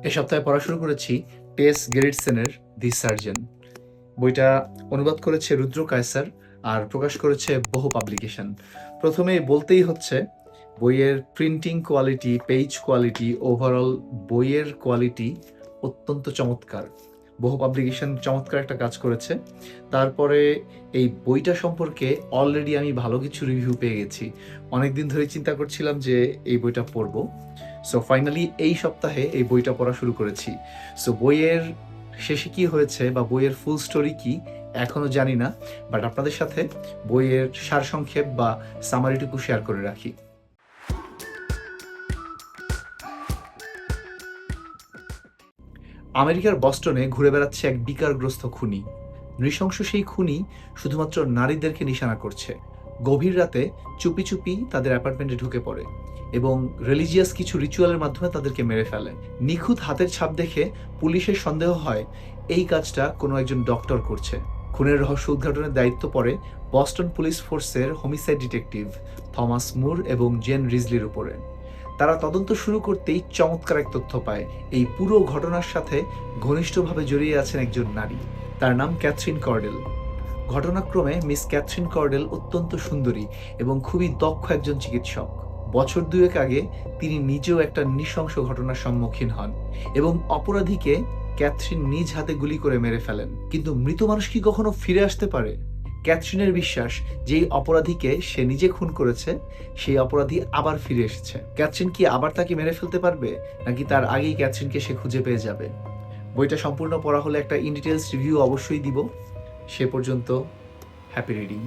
এ সপ্তাহে পড়া শুরু করেছি টেস গেরিটসেনের দি সার্জন। বইটা অনুবাদ করেছে রুদ্র কায়সার আর প্রকাশ করেছে বহু পাবলিকেশন। প্রথমে বলতেই হচ্ছে বইয়ের printing quality, page quality, overall বইয়ের কোয়ালিটি অত্যন্ত চমৎকার। বহু পাবলিকেশন চমৎকার একটা কাজ করেছে। তারপরে এই বইটা সম্পর্কে অলরেডি আমি ভালো কিছু রিভিউ পেয়ে গেছি। অনেকদিন ধরে চিন্তা করছিলাম যে এই বইটা পড়বো। সো ফাইনালি এই সপ্তাহে এই বইটা পড়া শুরু করেছি। সো বইয়ের শেষে কি হয়েছে বা বইয়ের ফুল স্টোরি কি এখনো জানি না, বাট আপনাদের সাথে বইয়ের সারসংক্ষেপ বা সামারিটুকু শেয়ার করে রাখি। আমেরিকার বস্টনে ঘুরে বেড়াচ্ছে এক বিকারগ্রস্ত খুনি। নৃশংস সেই খুনি শুধুমাত্র নারীদেরকে নিশানা করছে। গভীর রাতে চুপি চুপি তাদের অ্যাপার্টমেন্টে ঢুকে পড়ে এবং রিলিজিয়াস কিছু রিচুয়ালের মাধ্যমে তাদেরকে মেরে ফেলে। নিখুঁত হাতের ছাপ দেখে পুলিশের সন্দেহ হয় এই কাজটা কোনো একজন ডক্টর করছে। খুনের রহস্য উদ্ঘাটনের দায়িত্ব পড়ে বস্টন পুলিশ ফোর্সের হোমিসাইড ডিটেকটিভ থমাস মুর এবং জেন রিজলির উপরে। তারা তদন্ত শুরু করতেই চমৎকার এক তথ্য পায়, এই পুরো ঘটনার সাথে ঘনিষ্ঠভাবে জড়িয়ে আছেন একজন নারী। তার নাম ক্যাথরিন কর্ডেল। ঘটনাক্রমে মিস ক্যাথরিন কর্ডেল অত্যন্ত সুন্দরী এবং খুবই দক্ষ একজন চিকিৎসক। বছর দুয়েক আগে তিনি নিজেও একটা নৃশংস ঘটনার সম্মুখীন হন এবং অপরাধীকে ক্যাথরিন নিজ হাতে গুলি করে মেরে ফেলেন। কিন্তু মৃত মানুষ কি কখনো ফিরে আসতে পারে? ক্যাথরিনের বিশ্বাস, যেই অপরাধীকে সে নিজে খুন করেছে সেই অপরাধী আবার ফিরে এসেছে। ক্যাথরিন কি আবার তাকে মেরে ফেলতে পারবে, নাকি তার আগেই ক্যাথরিনকে সে খুঁজে পেয়ে যাবে? বইটা সম্পূর্ণ পড়া হলে একটা ইন ডিটেলস রিভিউ অবশ্যই দিব। সে পর্যন্ত হ্যাপি রিডিং।